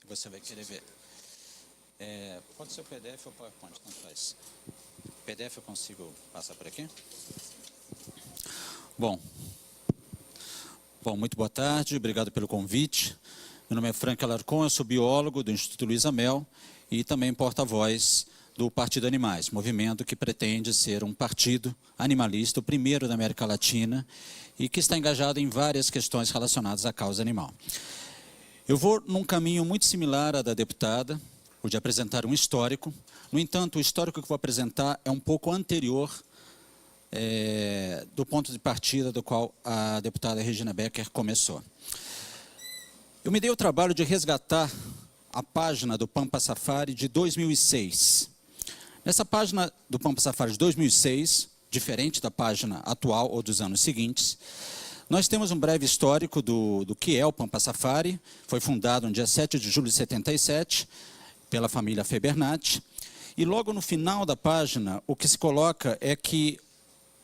você vai querer ver. Pode ser o PDF ou o PowerPoint, tanto faz. PDF eu consigo passar por aqui? Bom, muito boa tarde, obrigado pelo convite. Meu nome é Frank Alarcon, eu sou biólogo do Instituto Luiz Amel e também porta-voz do Partido Animais, movimento que pretende ser um partido animalista, o primeiro da América Latina, e que está engajado em várias questões relacionadas à causa animal. Eu vou num caminho muito similar à da deputada, o de apresentar um histórico. No entanto, o histórico que vou apresentar é um pouco anterior do ponto de partida do qual a deputada Regina Becker começou. Eu me dei o trabalho de resgatar a página do Pampa Safari de 2006. Nessa página do Pampa Safari de 2006, diferente da página atual ou dos anos seguintes, nós temos um breve histórico do que é o Pampa Safari. Foi fundado no dia 7 de julho de 77 pela família Febernat. E logo no final da página, o que se coloca é que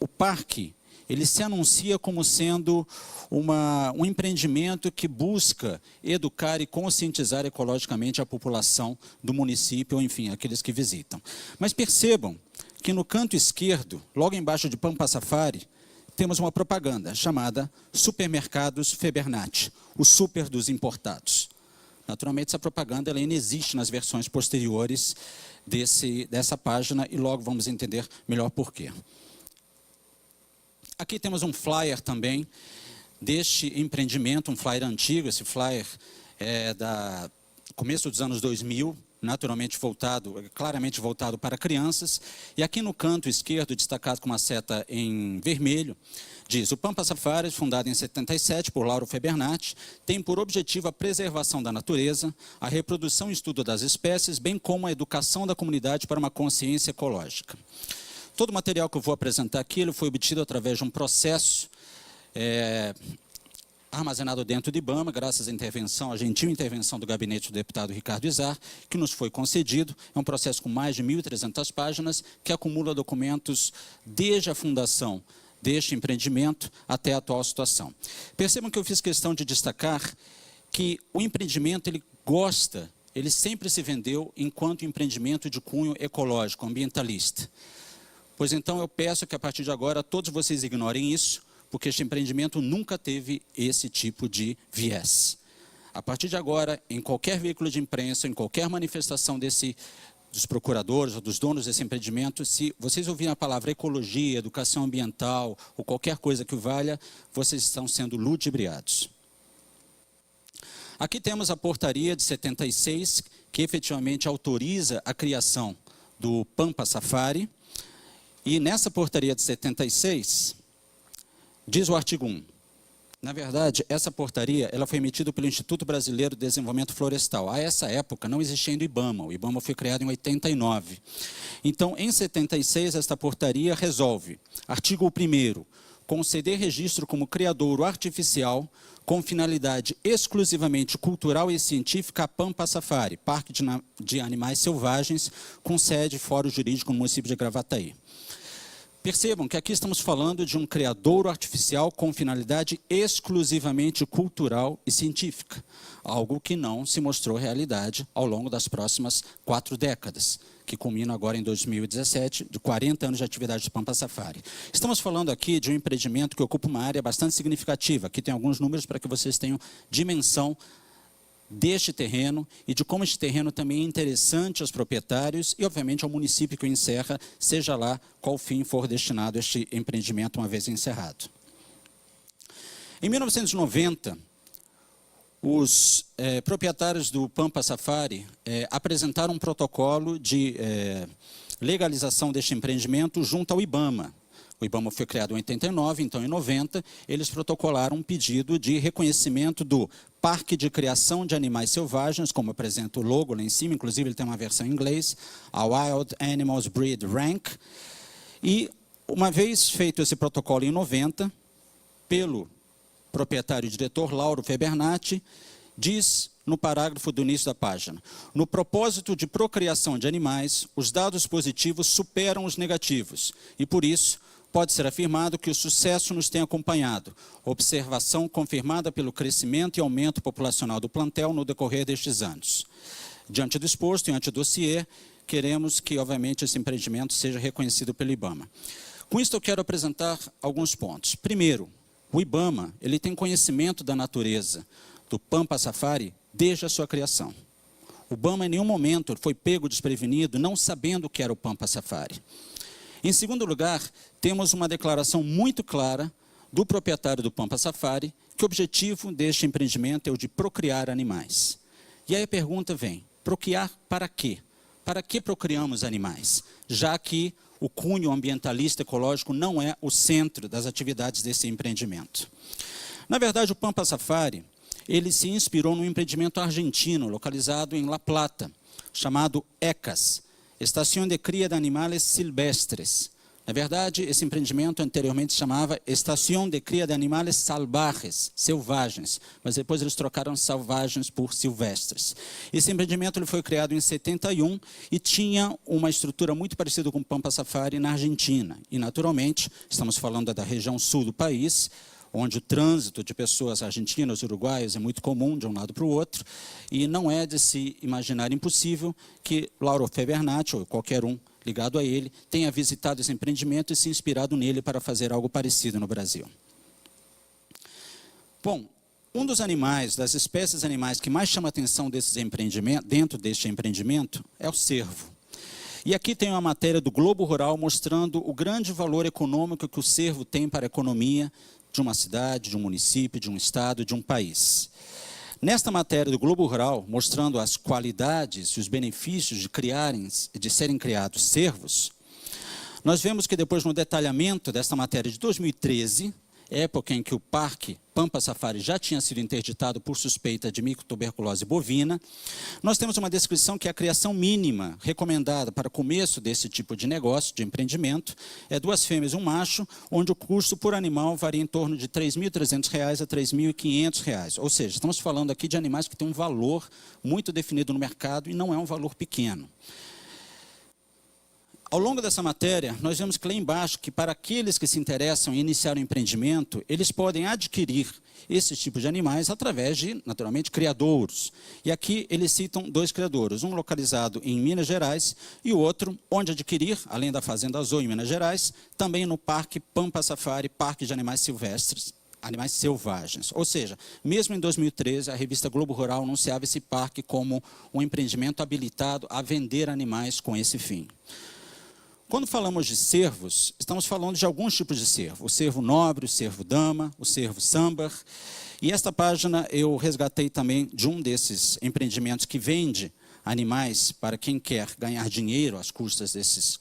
o parque ele se anuncia como sendo um empreendimento que busca educar e conscientizar ecologicamente a população do município, ou enfim, aqueles que visitam. Mas percebam que no canto esquerdo, logo embaixo de Pampa Safari, temos uma propaganda chamada Supermercados Febernat, o super dos importados. Naturalmente, essa propaganda ela ainda existe nas versões posteriores dessa página e logo vamos entender melhor por quê. Aqui temos um flyer também deste empreendimento, um flyer antigo. Esse flyer é da começo dos anos 2000, naturalmente claramente voltado para crianças. E aqui no canto esquerdo, destacado com uma seta em vermelho, diz: o Pampa Safari, fundado em 77 por Lauro Febernat, tem por objetivo a preservação da natureza, a reprodução e estudo das espécies, bem como a educação da comunidade para uma consciência ecológica. Todo o material que eu vou apresentar aqui ele foi obtido através de um processo armazenado dentro do IBAMA, graças à gentil intervenção do gabinete do deputado Ricardo Izar, que nos foi concedido. É um processo com mais de 1.300 páginas, que acumula documentos desde a fundação deste empreendimento até a atual situação. Percebam que eu fiz questão de destacar que o empreendimento ele sempre se vendeu enquanto empreendimento de cunho ecológico, ambientalista. Pois então eu peço que a partir de agora todos vocês ignorem isso, porque este empreendimento nunca teve esse tipo de viés. A partir de agora, em qualquer veículo de imprensa, em qualquer manifestação dos procuradores ou dos donos desse empreendimento, se vocês ouvirem a palavra ecologia, educação ambiental ou qualquer coisa que valha, vocês estão sendo ludibriados. Aqui temos a portaria de 76, que efetivamente autoriza a criação do Pampa Safari. E nessa portaria de 76, diz o artigo 1. Na verdade, essa portaria ela foi emitida pelo Instituto Brasileiro de Desenvolvimento Florestal. A essa época não existia ainda o IBAMA. O IBAMA foi criado em 89. Então, em 76, esta portaria resolve, artigo 1º, conceder registro como criadouro artificial com finalidade exclusivamente cultural e científica a Pampa Safari, Parque de Animais Selvagens, com sede e fórum jurídico no município de Gravataí. Percebam que aqui estamos falando de um criadouro artificial com finalidade exclusivamente cultural e científica, algo que não se mostrou realidade ao longo das próximas 4 décadas, que culminam agora em 2017, de 40 anos de atividade do Pampa Safari. Estamos falando aqui de um empreendimento que ocupa uma área bastante significativa. Aqui tem alguns números para que vocês tenham dimensão deste terreno e de como este terreno também é interessante aos proprietários e, obviamente, ao município que o encerra, seja lá qual fim for destinado a este empreendimento uma vez encerrado. Em 1990, os proprietários do Pampa Safari apresentaram um protocolo de legalização deste empreendimento junto ao IBAMA. O IBAMA foi criado em 89, então em 90, eles protocolaram um pedido de reconhecimento do Parque de Criação de Animais Selvagens, como apresenta o logo lá em cima, inclusive ele tem uma versão em inglês, a Wild Animals Breed Rank. E uma vez feito esse protocolo em 90, pelo proprietário e diretor Lauro Febernat, diz no parágrafo do início da página: no propósito de procriação de animais, os dados positivos superam os negativos e, por isso, pode ser afirmado que o sucesso nos tem acompanhado, observação confirmada pelo crescimento e aumento populacional do plantel no decorrer destes anos. Diante do exposto, em antidossiê, queremos que, obviamente, esse empreendimento seja reconhecido pelo IBAMA. Com isso, eu quero apresentar alguns pontos. Primeiro, o IBAMA ele tem conhecimento da natureza do Pampa Safari desde a sua criação. O IBAMA, em nenhum momento, foi pego desprevenido, não sabendo o que era o Pampa Safari. Em segundo lugar, temos uma declaração muito clara do proprietário do Pampa Safari, que o objetivo deste empreendimento é o de procriar animais. E aí a pergunta vem, procriar para quê? Para que procriamos animais? Já que o cunho ambientalista ecológico não é o centro das atividades desse empreendimento. Na verdade, o Pampa Safari, ele se inspirou num empreendimento argentino, localizado em La Plata, chamado ECAS, Estação de Cria de Animales Silvestres. Na verdade, esse empreendimento anteriormente se chamava Estação de Cria de Animales Salvajes, selvagens, mas depois eles trocaram salvagens por silvestres. Esse empreendimento ele foi criado em 71 e tinha uma estrutura muito parecida com o Pampa Safari na Argentina. E, naturalmente, estamos falando da região sul do país, onde o trânsito de pessoas argentinas e uruguaias é muito comum de um lado para o outro, e não é de se imaginar impossível que Lauro Febernacci, ou qualquer um ligado a ele, tenha visitado esse empreendimento e se inspirado nele para fazer algo parecido no Brasil. Bom, um dos animais, das espécies animais que mais chama a atenção desses empreendimentos, dentro deste empreendimento, é o cervo. E aqui tem uma matéria do Globo Rural mostrando o grande valor econômico que o cervo tem para a economia de uma cidade, de um município, de um estado, de um país. Nesta matéria do Globo Rural, mostrando as qualidades e os benefícios de serem criados cervos, nós vemos que depois no detalhamento desta matéria de 2013, época em que o Parque Pampa Safari já tinha sido interditado por suspeita de micotuberculose bovina, nós temos uma descrição que a criação mínima recomendada para o começo desse tipo de negócio, de empreendimento, é 2 fêmeas e um macho, onde o custo por animal varia em torno de R$ 3.300 a R$ 3.500. Ou seja, estamos falando aqui de animais que têm um valor muito definido no mercado e não é um valor pequeno. Ao longo dessa matéria, nós vemos que lá embaixo, que para aqueles que se interessam em iniciar um empreendimento, eles podem adquirir esse tipo de animais através de, naturalmente, criadouros. E aqui eles citam 2 criadouros, um localizado em Minas Gerais e o outro onde adquirir, além da Fazenda Azul em Minas Gerais, também no Parque Pampa Safari, Parque de Animais Silvestres, animais selvagens. Ou seja, mesmo em 2013, a revista Globo Rural anunciava esse parque como um empreendimento habilitado a vender animais com esse fim. Quando falamos de cervos, estamos falando de alguns tipos de cervo. O cervo nobre, o cervo dama, o cervo sambar. E esta página eu resgatei também de um desses empreendimentos que vende animais para quem quer ganhar dinheiro às custas desses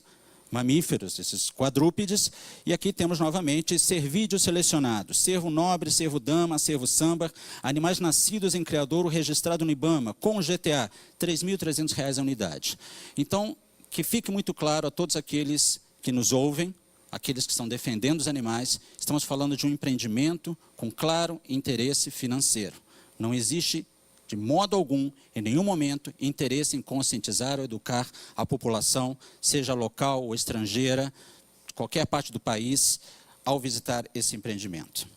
mamíferos, desses quadrúpedes. E aqui temos novamente cervídeos selecionados. Cervo nobre, cervo dama, cervo sambar. Animais nascidos em criadouro registrado no IBAMA, com GTA, R$ 3.300 a unidade. Então, que fique muito claro a todos aqueles que nos ouvem, aqueles que estão defendendo os animais, estamos falando de um empreendimento com claro interesse financeiro. Não existe, de modo algum, em nenhum momento, interesse em conscientizar ou educar a população, seja local ou estrangeira, de qualquer parte do país, ao visitar esse empreendimento.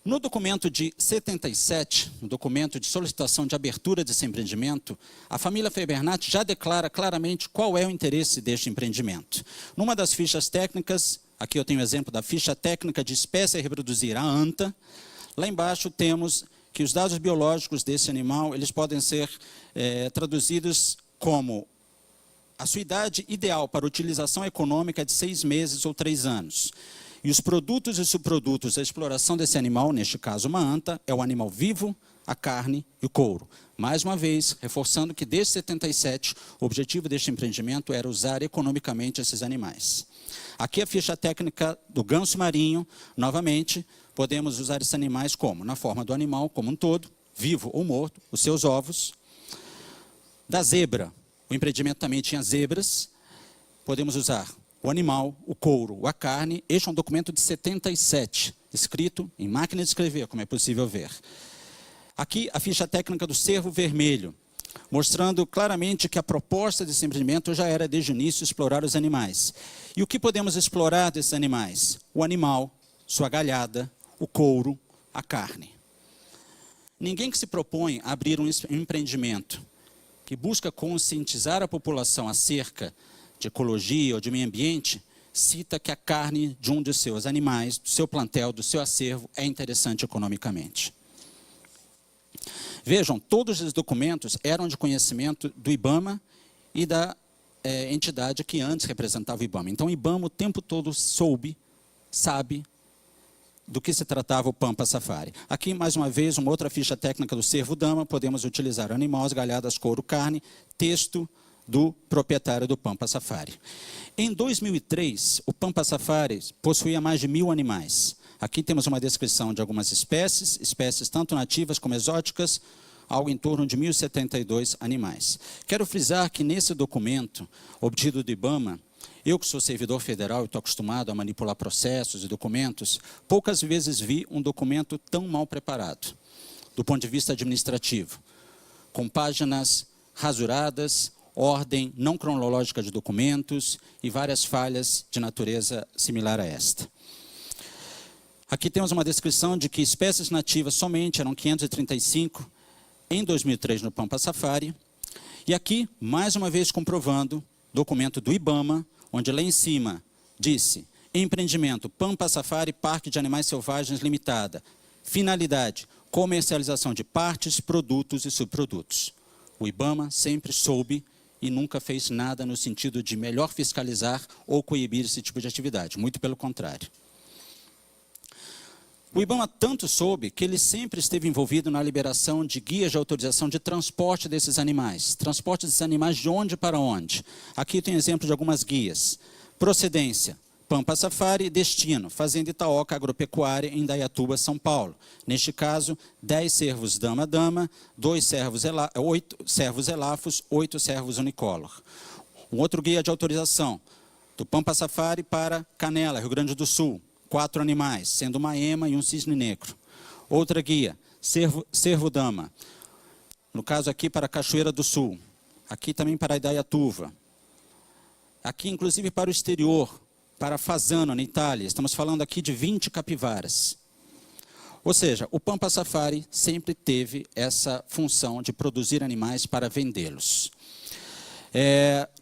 No documento de 77, no documento de solicitação de abertura desse empreendimento, a família Febernacci já declara claramente qual é o interesse deste empreendimento. Numa das fichas técnicas, aqui eu tenho o exemplo da ficha técnica de espécie a reproduzir, a ANTA, lá embaixo temos que os dados biológicos desse animal, eles podem ser traduzidos como a sua idade ideal para utilização econômica é de 6 meses ou 3 anos. E os produtos e subprodutos da exploração desse animal, neste caso uma anta, é o animal vivo, a carne e o couro. Mais uma vez, reforçando que desde 77, o objetivo deste empreendimento era usar economicamente esses animais. Aqui a ficha técnica do ganso marinho, novamente, podemos usar esses animais como? Na forma do animal como um todo, vivo ou morto, os seus ovos. Da zebra, o empreendimento também tinha zebras, podemos usar o animal, o couro, a carne. Este é um documento de 77, escrito em máquina de escrever, como é possível ver. Aqui a ficha técnica do cervo vermelho. mostrando claramente que a proposta desse empreendimento já era, desde o início, explorar os animais. E o que podemos explorar desses animais? O animal, sua galhada, o couro, a carne. Ninguém que se propõe a abrir um empreendimento que busca conscientizar a população acerca de ecologia ou de meio ambiente, cita que a carne de um de seus animais, do seu plantel, do seu acervo, é interessante economicamente. Vejam, todos os documentos eram de conhecimento do IBAMA e da entidade que antes representava o IBAMA. Então, o IBAMA o tempo todo sabe do que se tratava o Pampa Safari. Aqui, mais uma vez, uma outra ficha técnica do Cervo Dama, podemos utilizar animais, galhadas, couro, carne, texto do proprietário do Pampa Safari. Em 2003, o Pampa Safari possuía mais de 1.000 animais. Aqui temos uma descrição de algumas espécies tanto nativas como exóticas, algo em torno de 1.072 animais. Quero frisar que nesse documento, obtido do IBAMA, eu que sou servidor federal e estou acostumado a manipular processos e documentos, poucas vezes vi um documento tão mal preparado, do ponto de vista administrativo, com páginas rasuradas, ordem não cronológica de documentos e várias falhas de natureza similar a esta. Aqui temos uma descrição de que espécies nativas somente eram 535 em 2003 no Pampa Safari. E aqui, mais uma vez comprovando, documento do IBAMA, onde lá em cima disse: empreendimento Pampa Safari Parque de Animais Selvagens Limitada. Finalidade: comercialização de partes, produtos e subprodutos. O IBAMA sempre soube e nunca fez nada no sentido de melhor fiscalizar ou coibir esse tipo de atividade. Muito pelo contrário. O IBAMA tanto soube que ele sempre esteve envolvido na liberação de guias de autorização de transporte desses animais. Transporte desses animais de onde para onde? Aqui tem exemplo de algumas guias. Procedência: Pampa Safari. Destino: Fazenda Itaoca Agropecuária, em Indaiatuba, São Paulo. Neste caso, 10 cervos dama-dama, 8 cervos elafos, 8 cervos unicolor. Um outro guia de autorização, do Pampa Safari para Canela, Rio Grande do Sul. 4 animais, sendo uma ema e um cisne negro. Outra guia, cervo-dama. No caso aqui para Cachoeira do Sul. Aqui também para Indaiatuba. Aqui inclusive para o exterior, para Fasano, na Itália. Estamos falando aqui de 20 capivaras. Ou seja, o Pampa Safari sempre teve essa função de produzir animais para vendê-los.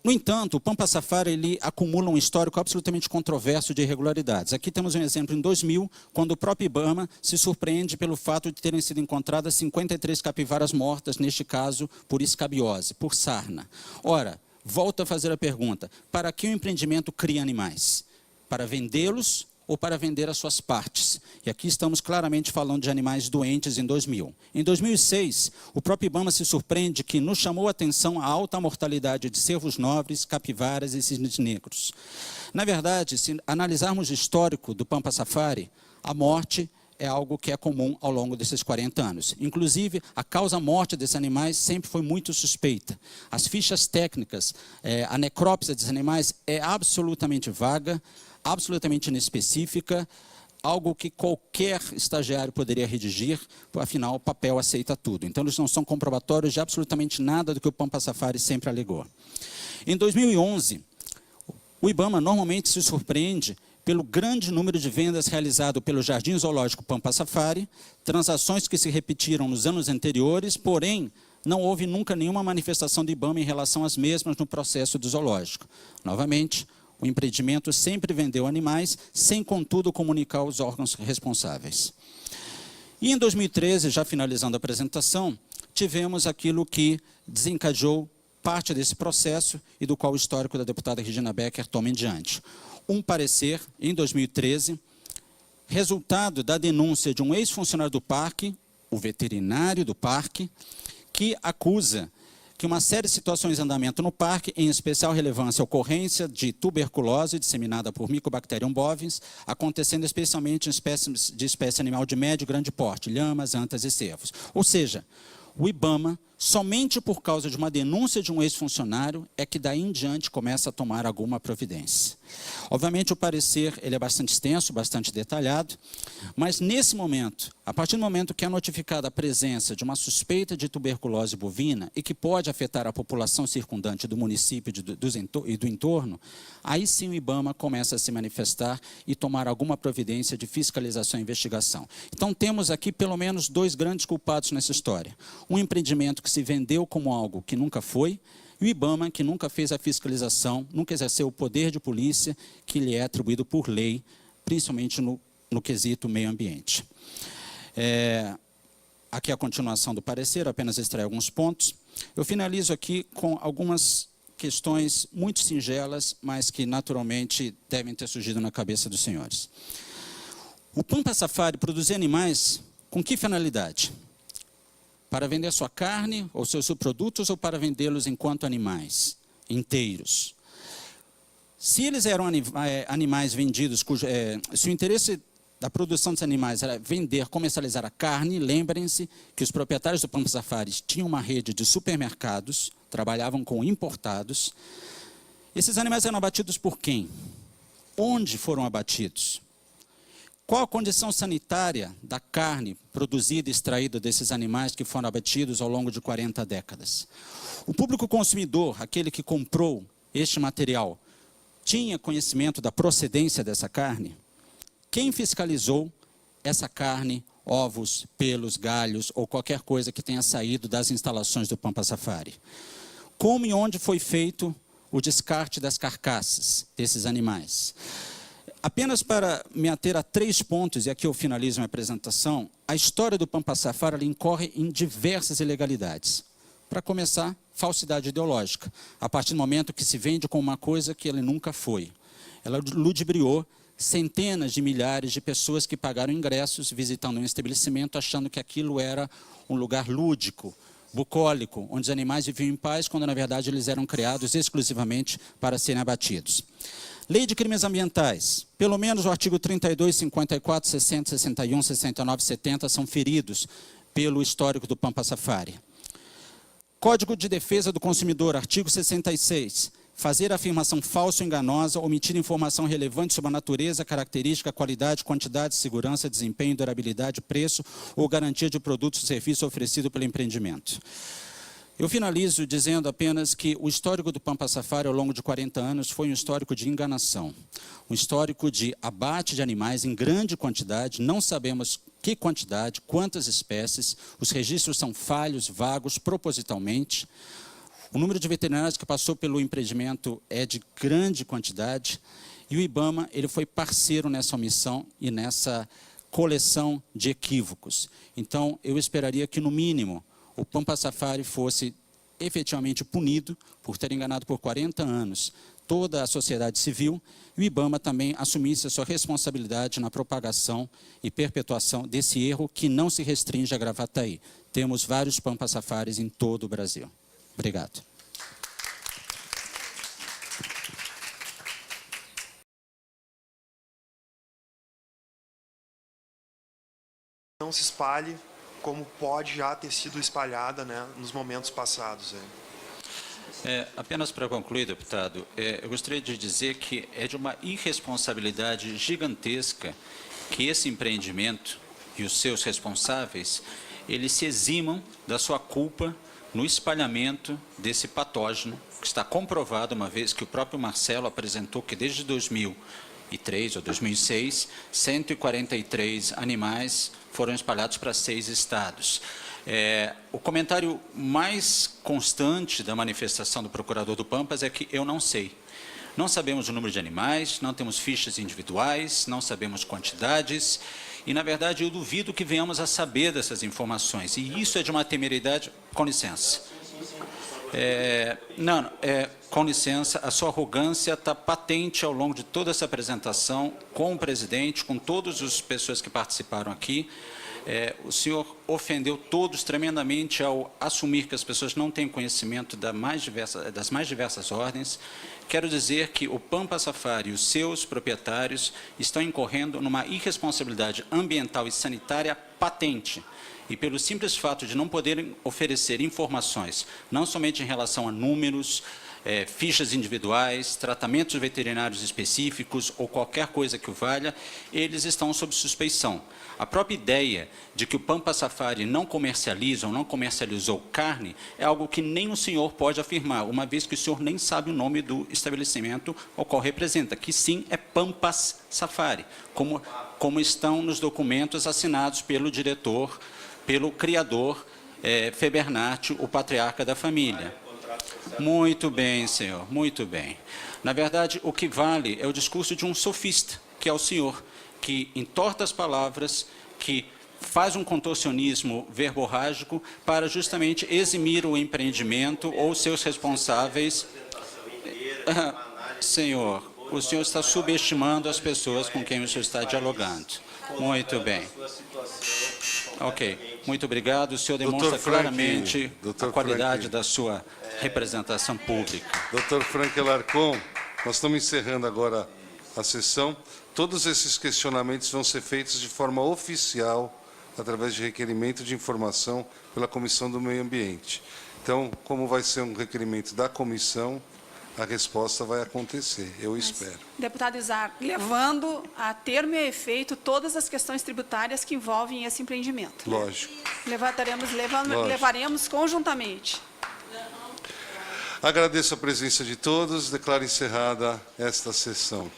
No entanto, o Pampa Safari ele acumula um histórico absolutamente controverso de irregularidades. Aqui temos um exemplo em 2000, quando o próprio IBAMA se surpreende pelo fato de terem sido encontradas 53 capivaras mortas, neste caso por escabiose, por sarna. Ora, volto a fazer a pergunta: para que o empreendimento cria animais? Para vendê-los ou para vender as suas partes? E aqui estamos claramente falando de animais doentes em 2000. Em 2006, o próprio IBAMA se surpreende que nos chamou a atenção a alta mortalidade de cervos nobres, capivaras e cisnes negros. Na verdade, se analisarmos o histórico do Pampa Safari, a morte é algo que é comum ao longo desses 40 anos. Inclusive, a causa-morte desses animais sempre foi muito suspeita. As fichas técnicas, a necrópsia desses animais é absolutamente vaga, absolutamente inespecífica, algo que qualquer estagiário poderia redigir, afinal, o papel aceita tudo. Então, eles não são comprobatórios de absolutamente nada do que o Pampa Safari sempre alegou. Em 2011, o IBAMA normalmente se surpreende pelo grande número de vendas realizado pelo Jardim Zoológico Pampa Safari, transações que se repetiram nos anos anteriores, porém, não houve nunca nenhuma manifestação do IBAMA em relação às mesmas no processo do zoológico. Novamente, o empreendimento sempre vendeu animais, sem, contudo, comunicar aos órgãos responsáveis. E em 2013, já finalizando a apresentação, tivemos aquilo que desencadeou parte desse processo e do qual o histórico da deputada Regina Becker toma em diante. Um parecer, em 2013, resultado da denúncia de um ex-funcionário do parque, o veterinário do parque, que acusa que uma série de situações em andamento no parque, em especial relevância a ocorrência de tuberculose disseminada por Mycobacterium bovis, acontecendo especialmente em espécie animal de médio e grande porte, lhamas, antas e cervos. Ou seja, o IBAMA, somente por causa de uma denúncia de um ex-funcionário, é que daí em diante começa a tomar alguma providência. Obviamente o parecer ele é bastante extenso, bastante detalhado, mas nesse momento, A partir do momento que é notificada a presença de uma suspeita de tuberculose bovina e que pode afetar a população circundante do município e do entorno, aí sim o IBAMA começa a se manifestar e tomar alguma providência de fiscalização e investigação. Então temos aqui pelo menos 2 grandes culpados nessa história. Um empreendimento que se vendeu como algo que nunca foi, e o IBAMA, que nunca fez a fiscalização, nunca exerceu o poder de polícia que lhe é atribuído por lei, principalmente no quesito meio ambiente. Aqui a continuação do parecer, apenas extrair alguns pontos. Eu finalizo aqui com algumas questões muito singelas, mas que naturalmente devem ter surgido na cabeça dos senhores. O Pampa Safari produzia animais com que finalidade? Para vender sua carne ou seus subprodutos ou para vendê-los enquanto animais inteiros? Se eles eram animais vendidos, se o interesse da produção dos animais era vender, comercializar a carne, lembrem-se que os proprietários do Pampa Safari tinham uma rede de supermercados, trabalhavam com importados. Esses animais eram abatidos por quem? Onde foram abatidos? Qual a condição sanitária da carne produzida e extraída desses animais que foram abatidos ao longo de 40 décadas? O público consumidor, aquele que comprou este material, tinha conhecimento da procedência dessa carne? Quem fiscalizou essa carne, ovos, pelos, galhos ou qualquer coisa que tenha saído das instalações do Pampa Safari? Como e onde foi feito o descarte das carcaças desses animais? Apenas para me ater a 3 pontos, e aqui eu finalizo minha apresentação, a história do Pampa Safari incorre em diversas ilegalidades. Para começar, falsidade ideológica, a partir do momento que se vende com uma coisa que ele nunca foi. Ela ludibriou centenas de milhares de pessoas que pagaram ingressos visitando um estabelecimento achando que aquilo era um lugar lúdico, bucólico, onde os animais viviam em paz, quando na verdade eles eram criados exclusivamente para serem abatidos. Lei de crimes ambientais. Pelo menos o artigo 32, 54, 60, 61, 69 e 70 são feridos pelo histórico do Pampa Safari. Código de Defesa do Consumidor, artigo 66. Fazer afirmação falsa ou enganosa, omitir informação relevante sobre a natureza, característica, qualidade, quantidade, segurança, desempenho, durabilidade, preço ou garantia de produtos ou serviço oferecido pelo empreendimento. Eu finalizo dizendo apenas que o histórico do Pampa Safari ao longo de 40 anos foi um histórico de enganação, um histórico de abate de animais em grande quantidade, não sabemos que quantidade, quantas espécies, os registros são falhos, vagos, propositalmente. O número de veterinários que passou pelo empreendimento é de grande quantidade e o IBAMA ele foi parceiro nessa omissão e nessa coleção de equívocos. Então, eu esperaria que, no mínimo, o Pampa Safari fosse efetivamente punido por ter enganado por 40 anos toda a sociedade civil e o IBAMA também assumisse a sua responsabilidade na propagação e perpetuação desse erro que não se restringe a Gravataí. Temos vários Pampa Safaris em todo o Brasil. Obrigado. Não se espalhe como pode já ter sido espalhada, né, nos momentos passados. Apenas para concluir, deputado, eu gostaria de dizer que é de uma irresponsabilidade gigantesca que esse empreendimento e os seus responsáveis, eles se eximam da sua culpa no espalhamento desse patógeno, que está comprovado, uma vez que o próprio Marcelo apresentou que desde 2003 ou 2006, 143 animais foram espalhados para 6 estados. O comentário mais constante da manifestação do procurador do Pampas é que eu não sei. Não sabemos o número de animais, não temos fichas individuais, não sabemos quantidades, e, na verdade, eu duvido que venhamos a saber dessas informações. E isso é de uma temeridade... Com licença. Com licença, a sua arrogância está patente ao longo de toda essa apresentação, com o presidente, com todas as pessoas que participaram aqui. O senhor ofendeu todos tremendamente ao assumir que as pessoas não têm conhecimento das mais diversas ordens. Quero dizer que o Pampa Safari e os seus proprietários estão incorrendo numa irresponsabilidade ambiental e sanitária patente. E pelo simples fato de não poderem oferecer informações, não somente em relação a números, fichas individuais, tratamentos veterinários específicos ou qualquer coisa que o valha, eles estão sob suspeição. A própria ideia de que o Pampa Safari não comercializa ou não comercializou carne é algo que nem o senhor pode afirmar, uma vez que o senhor nem sabe o nome do estabelecimento ao qual representa, que sim é Pampas Safari, como estão nos documentos assinados pelo diretor, pelo criador, Febernati, o patriarca da família. Muito bem, senhor, muito bem. Na verdade, o que vale é o discurso de um sofista, que é o senhor, que entorta as palavras, que faz um contorcionismo verborrágico para justamente eximir o empreendimento ou seus responsáveis. Senhor, o senhor está subestimando as pessoas com quem o senhor está dialogando. Muito bem. Ok, muito obrigado. O senhor demonstra claramente a qualidade da sua representação pública. Dr. Frank Alarcon, nós estamos encerrando agora a sessão. Todos esses questionamentos vão ser feitos de forma oficial, através de requerimento de informação pela Comissão do Meio Ambiente. Então, como vai ser um requerimento da comissão, a resposta vai acontecer, eu espero. Deputado Isaac, levando a termo e efeito todas as questões tributárias que envolvem esse empreendimento. Lógico. Levaremos conjuntamente. Agradeço a presença de todos, declaro encerrada esta sessão.